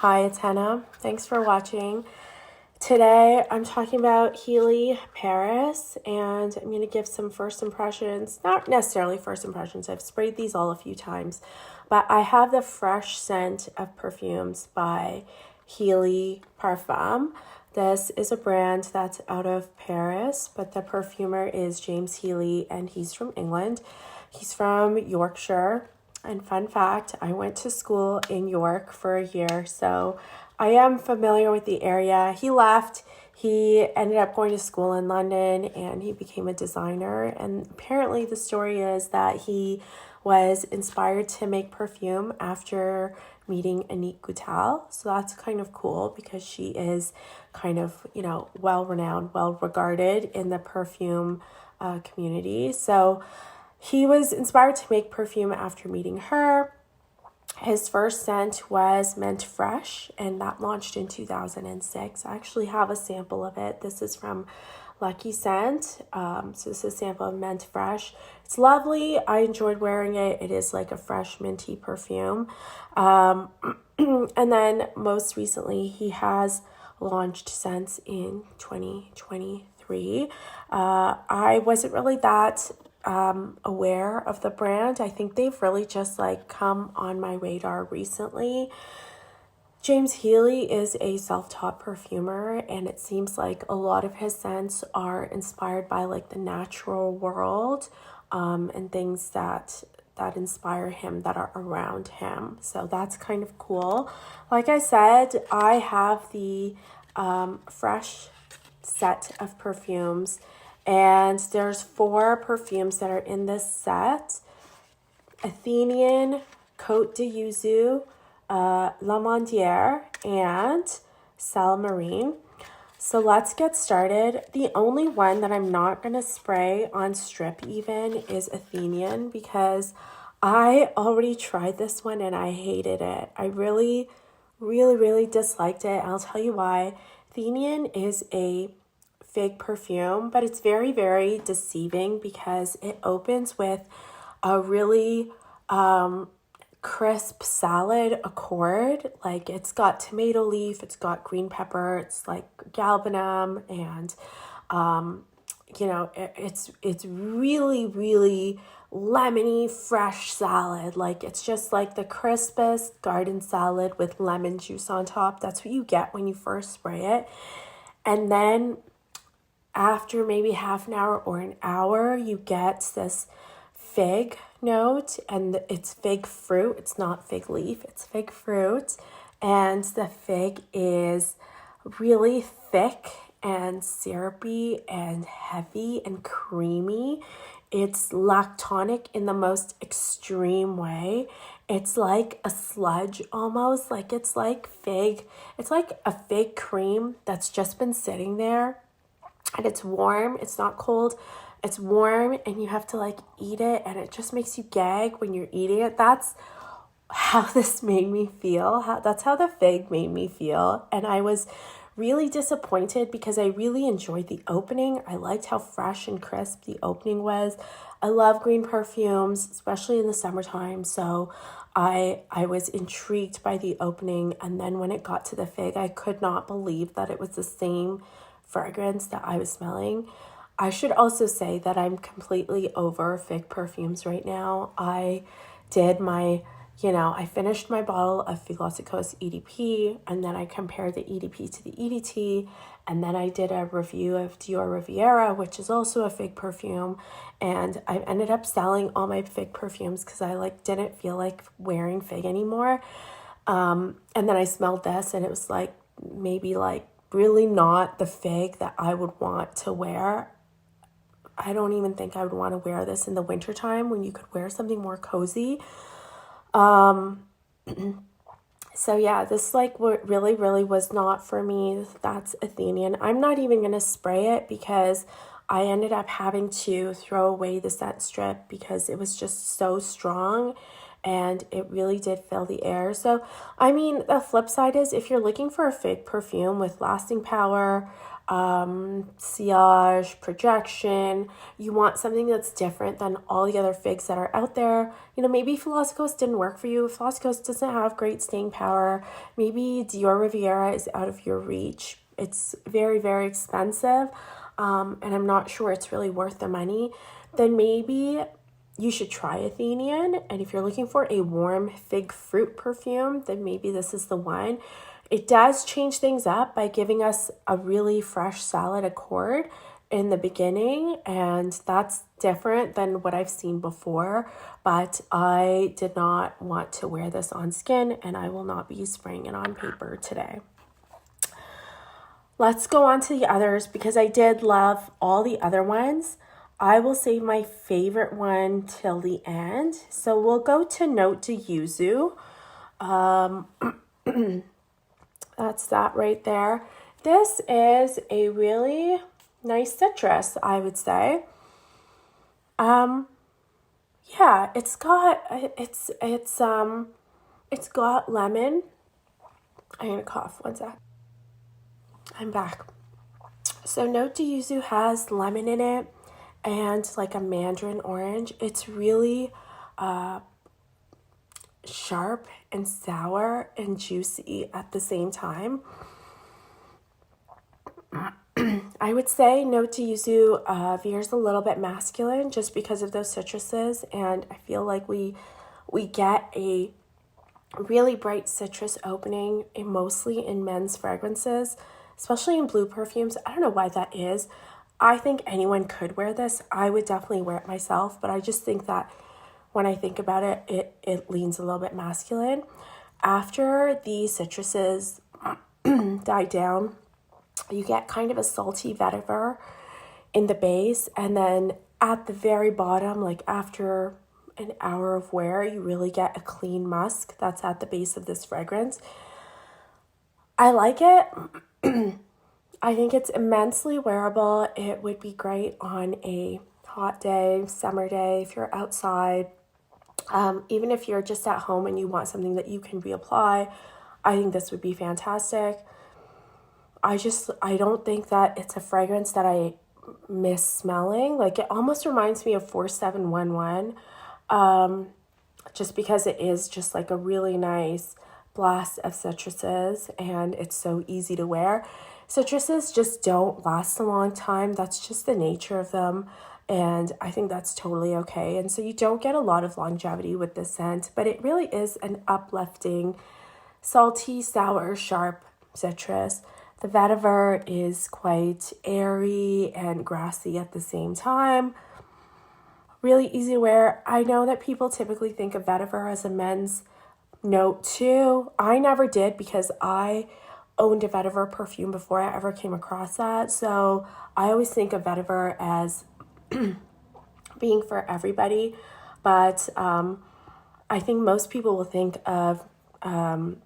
Hi, it's Hannah. Thanks for watching. Today, I'm talking about Heeley Paris, and I'm going to give some first impressions. Not necessarily first impressions. I've sprayed these all a few times, but I have the fresh scent of Perfumes by Heeley Parfum. This is a brand that's out of Paris, but the perfumer is James Heeley, and he's from England. He's from Yorkshire. And fun fact, I went to school in York for a year, so I am familiar with the area. He left. He ended up going to school in London and he became a designer. And apparently the story is that he was inspired to make perfume after meeting Annick Goutal. So that's kind of cool because she is kind of, well-renowned, well-regarded in the perfume community. So he was inspired to make perfume after meeting her. His first scent was Menthe Fraiche, and that launched in 2006. I actually have a sample of it. This is from Luckyscent. So this is a sample of Menthe Fraiche. It's lovely. I enjoyed wearing it. It is like a fresh minty perfume. And then most recently, he has launched scents in 2023. I wasn't really that aware of the brand. I think they've really just come on my radar recently. James Heeley is a self-taught perfumer, and it seems like a lot of his scents are inspired by the natural world and things that inspire him, that are around him. So that's kind of cool. Like I said, I have the fresh set of perfumes, and there's 4 perfumes that are in this set: Athenian, Côte de Yuzu, La Mondière, and Sel Marin. So let's get started. The only one that I'm not going to spray on strip even is Athenian, because I already tried this one and I hated it. I really, really, really disliked it. And I'll tell you why. Athenian is a fig perfume, but it's very, very deceiving because it opens with a really crisp salad accord. It's got tomato leaf, it's got green pepper, it's galbanum, and it's really, really lemony, fresh salad. It's just the crispest garden salad with lemon juice on top. That's what you get when you first spray it. And then after maybe half an hour or an hour, you get this fig note, and it's fig fruit. It's not fig leaf, it's fig fruit. And the fig is really thick and syrupy and heavy and creamy. It's lactonic in the most extreme way. It's like a sludge almost. It's like a fig cream that's just been sitting there. And it's warm, it's not cold, it's warm, and you have to eat it, and it just makes you gag when you're eating it. That's how this made me feel. That's how the fig made me feel. And I was really disappointed because I really enjoyed the opening. I liked how fresh and crisp the opening was. I love green perfumes, especially in the summertime. So I was intrigued by the opening. And then when it got to the fig, I could not believe that it was the same fragrance that I was smelling. I should also say that I'm completely over fig perfumes right now. I did I finished my bottle of Philosopos EDP, and then I compared the EDP to the EDT, and then I did a review of Dior Riviera, which is also a fig perfume, and I ended up selling all my fig perfumes because I didn't feel like wearing fig anymore. And then I smelled this, and it was maybe really not the fig that I would want to wear. I don't even think I would want to wear this in the wintertime when you could wear something more cozy. So yeah, this what really, really was not for me. That's Athenian. I'm not even going to spray it because I ended up having to throw away the scent strip because it was just so strong. and it really did fill the air. So, I mean, the flip side is if you're looking for a fig perfume with lasting power, sillage, projection, you want something that's different than all the other figs that are out there. You know, maybe Philosopos didn't work for you. Philosopos doesn't have great staying power. Maybe Dior Riviera is out of your reach. It's very, very expensive, and I'm not sure it's really worth the money. Then maybe you should try Athenian. And if you're looking for a warm fig fruit perfume, then maybe this is the one. It does change things up by giving us a really fresh salad accord in the beginning, and that's different than what I've seen before, but I did not want to wear this on skin, and I will not be spraying it on paper today. Let's go on to the others because I did love all the other ones. I will save my favorite one till the end. So we'll go to Note de Yuzu. That's that right there. This is a really nice citrus, I would say. Yeah, it's got lemon. I'm gonna cough 1 sec. I'm back. So Note de Yuzu has lemon in it and like a mandarin orange. It's really sharp and sour and juicy at the same time. I would say Note de Yuzu veers a little bit masculine just because of those citruses, and I feel like we get a really bright citrus opening mostly in men's fragrances, especially in blue perfumes. I don't know why that is. I think anyone could wear this. I would definitely wear it myself, but I just think that when I think about it, it leans a little bit masculine. After the citruses die down, you get kind of a salty vetiver in the base, and then at the very bottom, like after an hour of wear, you really get a clean musk that's at the base of this fragrance. I like it. I think it's immensely wearable. It would be great on a hot day, summer day, if you're outside. Even if you're just at home and you want something that you can reapply, I think this would be fantastic. I don't think that it's a fragrance that I miss smelling. Like, it almost reminds me of 4711, just because it is just like a really nice blast of citruses and it's so easy to wear. Citruses just don't last a long time. That's just the nature of them. And I think that's totally okay. And so you don't get a lot of longevity with this scent, but it really is an uplifting, salty, sour, sharp citrus. The vetiver is quite airy and grassy at the same time. Really easy to wear. I know that people typically think of vetiver as a men's note too. I never did because I owned a vetiver perfume before I ever came across that. So I always think of vetiver as being for everybody, but I think most people will think of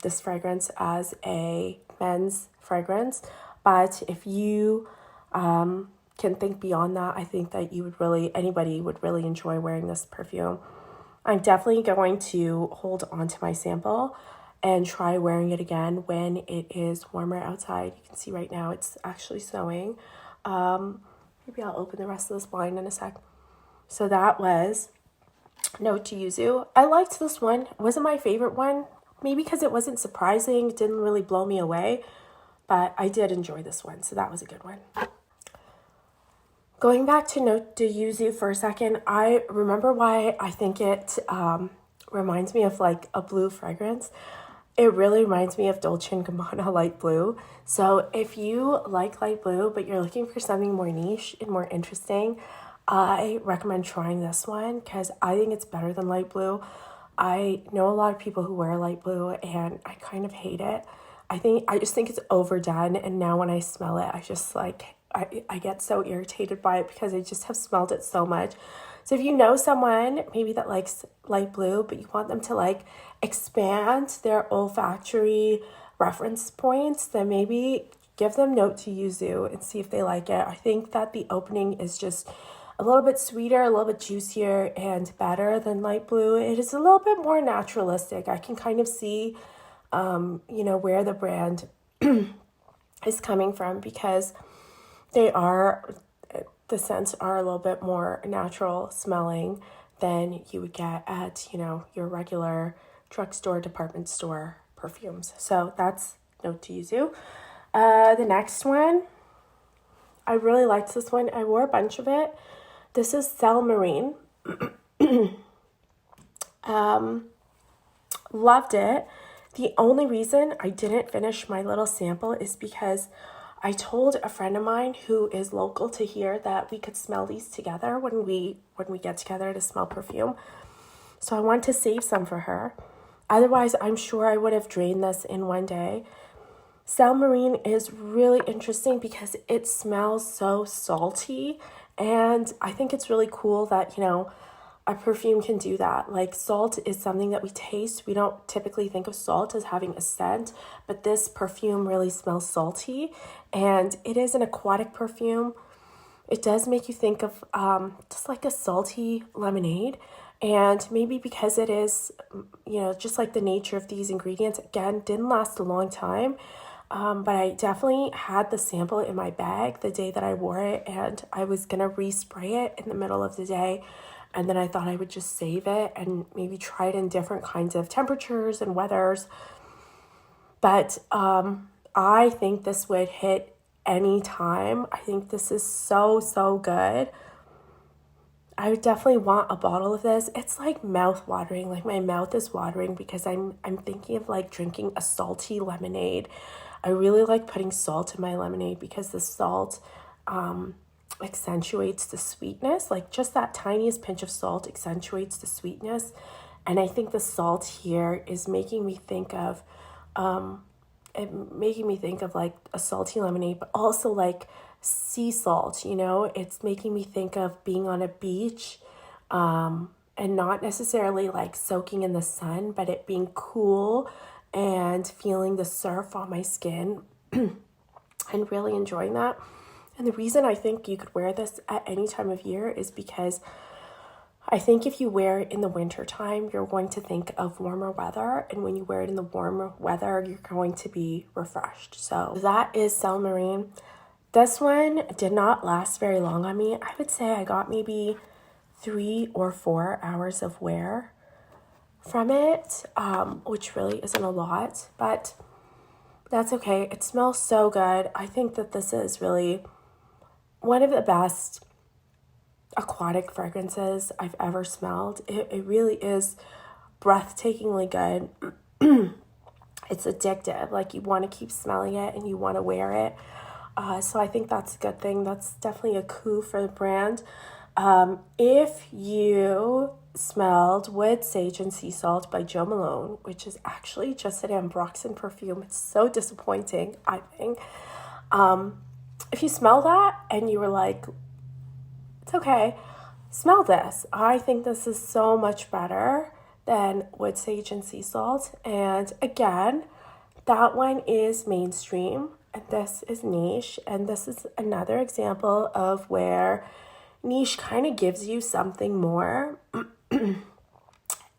this fragrance as a men's fragrance. But if you can think beyond that, I think that anybody would really enjoy wearing this perfume. I'm definitely going to hold on to my sample and try wearing it again when it is warmer outside. You can see right now it's actually snowing. Maybe I'll open the rest of this blind in a sec. So that was Note de Yuzu. I liked this one. It wasn't my favorite one. Maybe because it wasn't surprising. It didn't really blow me away. But I did enjoy this one. So that was a good one. Going back to Note de Yuzu for a second, I remember why I think it reminds me of like a blue fragrance. It really reminds me of Dolce & Gabbana light blue. So if you like light blue, but you're looking for something more niche and more interesting, I recommend trying this one because I think it's better than light blue. I know a lot of people who wear light blue and I kind of hate it. I just think it's overdone, and now when I smell it, I get so irritated by it because I just have smelled it so much. So if you know someone maybe that likes light blue, but you want them to like expand their olfactory reference points, then maybe give them Note de Yuzu and see if they like it. I think that the opening is just a little bit sweeter, a little bit juicier, and better than light blue. It is a little bit more naturalistic. I can kind of see, where the brand is coming from, because the scents are a little bit more natural smelling than you would get at, your regular drugstore, department store perfumes. So that's note to Yuzu. The next one, I really liked this one. I wore a bunch of it. This is Sel Marin. Loved it. The only reason I didn't finish my little sample is because I told a friend of mine who is local to here that we could smell these together when we get together to smell perfume. So I want to save some for her. Otherwise, I'm sure I would have drained this in one day. Sel Marin is really interesting because it smells so salty, and I think it's really cool that, a perfume can do that. Like, salt is something that we taste. We don't typically think of salt as having a scent, but this perfume really smells salty, and it is an aquatic perfume. It does make you think of just like a salty lemonade, and maybe because it is, just like the nature of these ingredients, again, didn't last a long time. But I definitely had the sample in my bag the day that I wore it, and I was going to respray it in the middle of the day. And then I thought I would just save it and maybe try it in different kinds of temperatures and weathers. But I think this would hit any time. I think this is so, so good. I would definitely want a bottle of this. It's like mouth watering. Like, my mouth is watering because I'm thinking of like drinking a salty lemonade. I really like putting salt in my lemonade because the salt accentuates the sweetness. Like, just that tiniest pinch of salt accentuates the sweetness. And I think the salt here is making me think of like a salty lemonade, but also like sea salt, it's making me think of being on a beach, and not necessarily like soaking in the sun, but it being cool and feeling the surf on my skin and really enjoying that. And the reason I think you could wear this at any time of year is because I think if you wear it in the winter time, you're going to think of warmer weather. And when you wear it in the warmer weather, you're going to be refreshed. So that is Sel Marin. This one did not last very long on me. I would say I got maybe 3 or 4 hours of wear from it, which really isn't a lot, but that's okay. It smells so good. I think that this is really one of the best aquatic fragrances I've ever smelled. It really is breathtakingly good. It's addictive. Like, you want to keep smelling it and you want to wear it. So I think that's a good thing. That's definitely a coup for the brand. If you smelled Wood, Sage, and Sea Salt by Jo Malone, which is actually just an ambroxan perfume, it's so disappointing, I think. If you smell that and you were like, it's okay, smell this. I think this is so much better than Wood, Sage, and Sea Salt. And again, that one is mainstream and this is niche. And this is another example of where niche kind of gives you something more.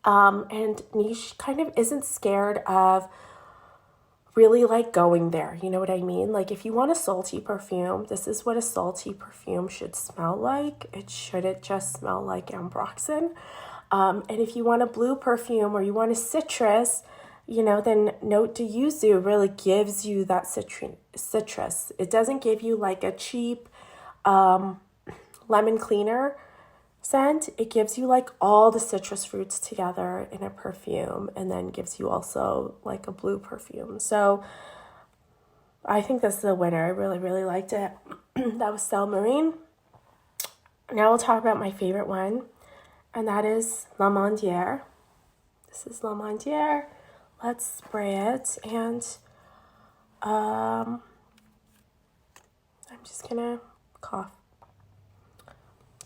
And niche kind of isn't scared of really like going there. You know what I mean? Like, if you want a salty perfume, this is what a salty perfume should smell like. It shouldn't just smell like ambroxan. And if you want a blue perfume or you want a citrus, then note to Yuzu really gives you that citrus. It doesn't give you like a cheap lemon cleaner scent. It gives you like all the citrus fruits together in a perfume, and then gives you also like a blue perfume. So I think this is a winner. I really, really liked it. That was Sel Marin. Now we'll talk about my favorite one, and that is La Mondière. This is La Mondière. Let's spray it, and I'm just gonna cough.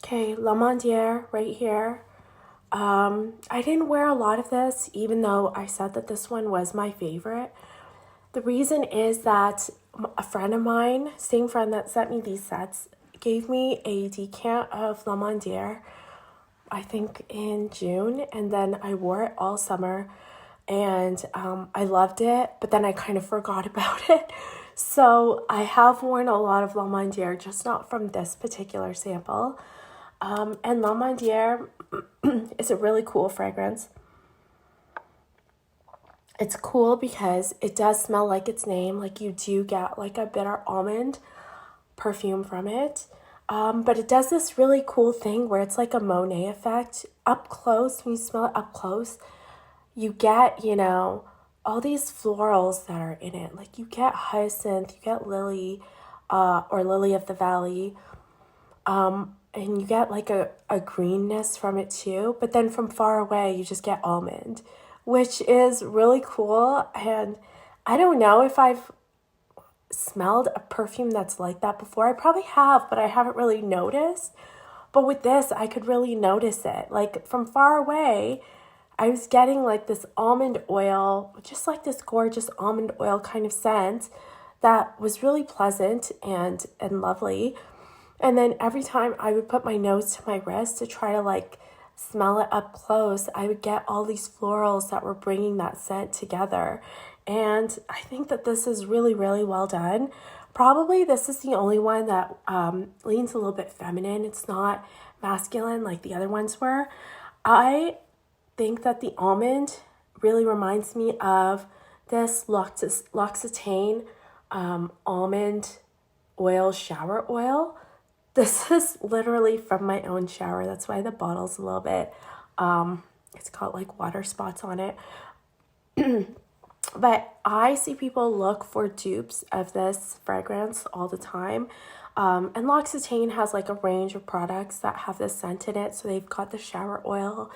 Okay, La Mondière right here. I didn't wear a lot of this, even though I said that this one was my favorite. The reason is that a friend of mine, same friend that sent me these sets, gave me a decant of La Mondière, I think in June, and then I wore it all summer, and I loved it, but then I kind of forgot about it. So I have worn a lot of La Mondière, just not from this particular sample. And La Mondière is a really cool fragrance. It's cool because it does smell like its name, like you do get like a bitter almond perfume from it. But it does this really cool thing where it's like a Monet effect. Up close, when you smell it up close, you get, all these florals that are in it. Like you get hyacinth, you get lily, or lily of the valley. And you get like a greenness from it too. But then from far away, you just get almond, which is really cool. And I don't know if I've smelled a perfume that's like that before. I probably have, but I haven't really noticed. But with this, I could really notice it. Like from far away, I was getting like this almond oil, just like this gorgeous almond oil kind of scent that was really pleasant and lovely. And then every time I would put my nose to my wrist to try to like smell it up close, I would get all these florals that were bringing that scent together. And I think that this is really, really well done. Probably this is the only one that leans a little bit feminine. It's not masculine like the other ones were. I think that the almond really reminds me of this Luckyscent almond oil shower oil. This is literally from my own shower. That's why the bottle's a little bit, it's got like water spots on it. But I see people look for dupes of this fragrance all the time. And Luckyscent has like a range of products that have this scent in it. So they've got the shower oil,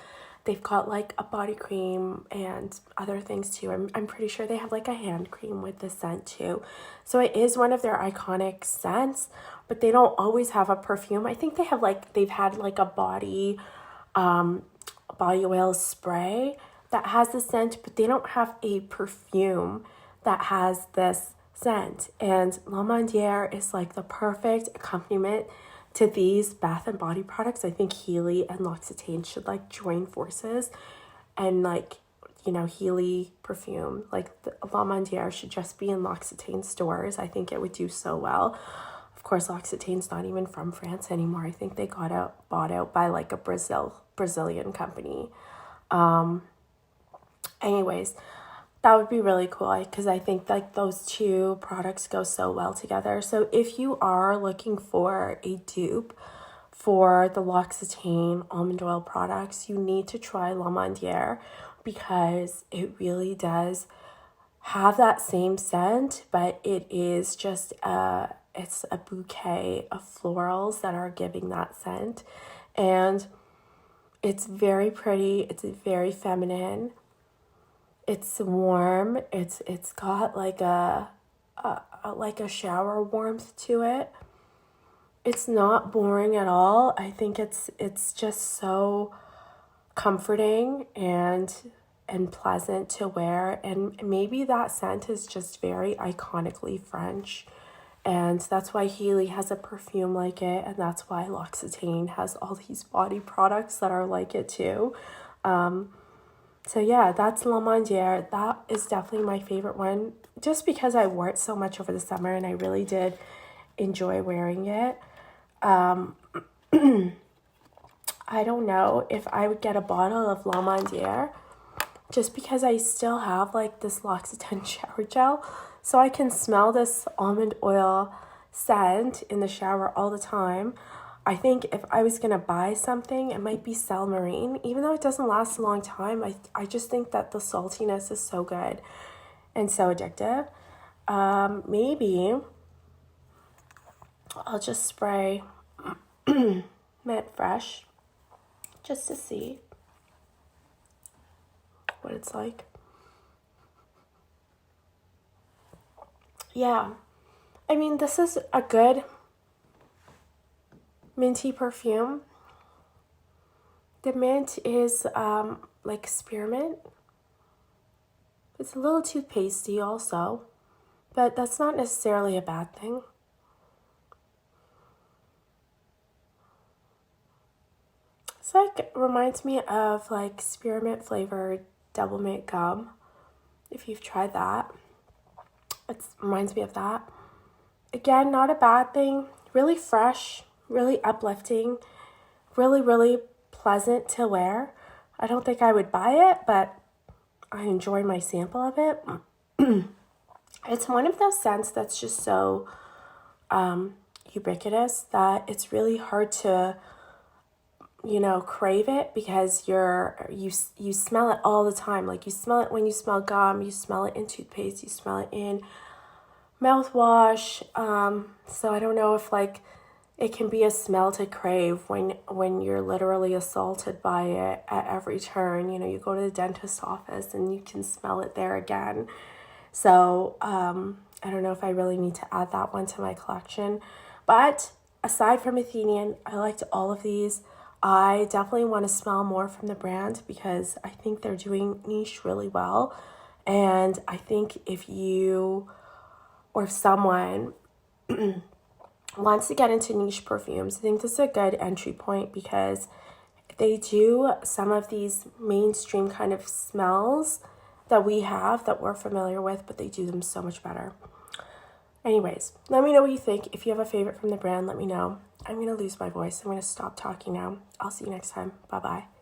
they've got like a body cream and other things too. I'm pretty sure they have like a hand cream with this scent too. So it is one of their iconic scents, but they don't always have a perfume. I think they've had like a body oil spray that has the scent, but they don't have a perfume that has this scent. And La Mondière is like the perfect accompaniment to these bath and body products. I think Heeley and Luckyscent should like join forces, and like, Heeley perfume, like the La Mondière should just be in Luckyscent stores. I think it would do so well. Of course, Luckyscent's not even from France anymore. I think they bought out by like a Brazilian company. Anyways, that would be really cool because I think like those two products go so well together. So if you are looking for a dupe for the Luckyscent almond oil products, you need to try La Mondière because it really does have that same scent, but it is just it's a bouquet of florals that are giving that scent. And it's very pretty, it's very feminine. It's warm. It's got like a shower warmth to it. It's not boring at all. I think it's just so comforting and pleasant to wear. And maybe that scent is just very iconically French. And that's why Heeley has a perfume like it, and that's why Luckyscent has all these body products that are like it too. So yeah, that's La Mondière. That is definitely my favorite one, just because I wore it so much over the summer and I really did enjoy wearing it. I don't know if I would get a bottle of La Mondière, just because I still have like this Luckyscent shower gel, so I can smell this almond oil scent in the shower all the time. I think if I was going to buy something, it might be Sel Marin. Even though it doesn't last a long time, I just think that the saltiness is so good and so addictive. Maybe I'll just spray Menthe Fraiche just to see what it's like. Yeah, I mean, this is a good minty perfume. The mint is like spearmint. It's a little too pasty also, but that's not necessarily a bad thing. It's like, reminds me of like spearmint flavored double mint gum. If you've tried that, it reminds me of that. Again, not a bad thing. Really fresh, really uplifting, really, really pleasant to wear. I don't think I would buy it, but I enjoy my sample of it. It's one of those scents that's just so ubiquitous that it's really hard to, crave it, because you smell it all the time. Like, you smell it when you smell gum, you smell it in toothpaste, you smell it in mouthwash. So I don't know if like it can be a smell to crave when you're literally assaulted by it at every turn. You go to the dentist's office and you can smell it there again. So I don't know if I really need to add that one to my collection. But aside from Athenian, I liked all of these. I definitely want to smell more from the brand because I think they're doing niche really well. And I think if you or if someone wants to get into niche perfumes, I think this is a good entry point because they do some of these mainstream kind of smells that we have, that we're familiar with, but they do them so much better. Anyways, let me know what you think. If you have a favorite from the brand, let me know. I'm going to lose my voice. I'm going to stop talking now. I'll see you next time. Bye-bye.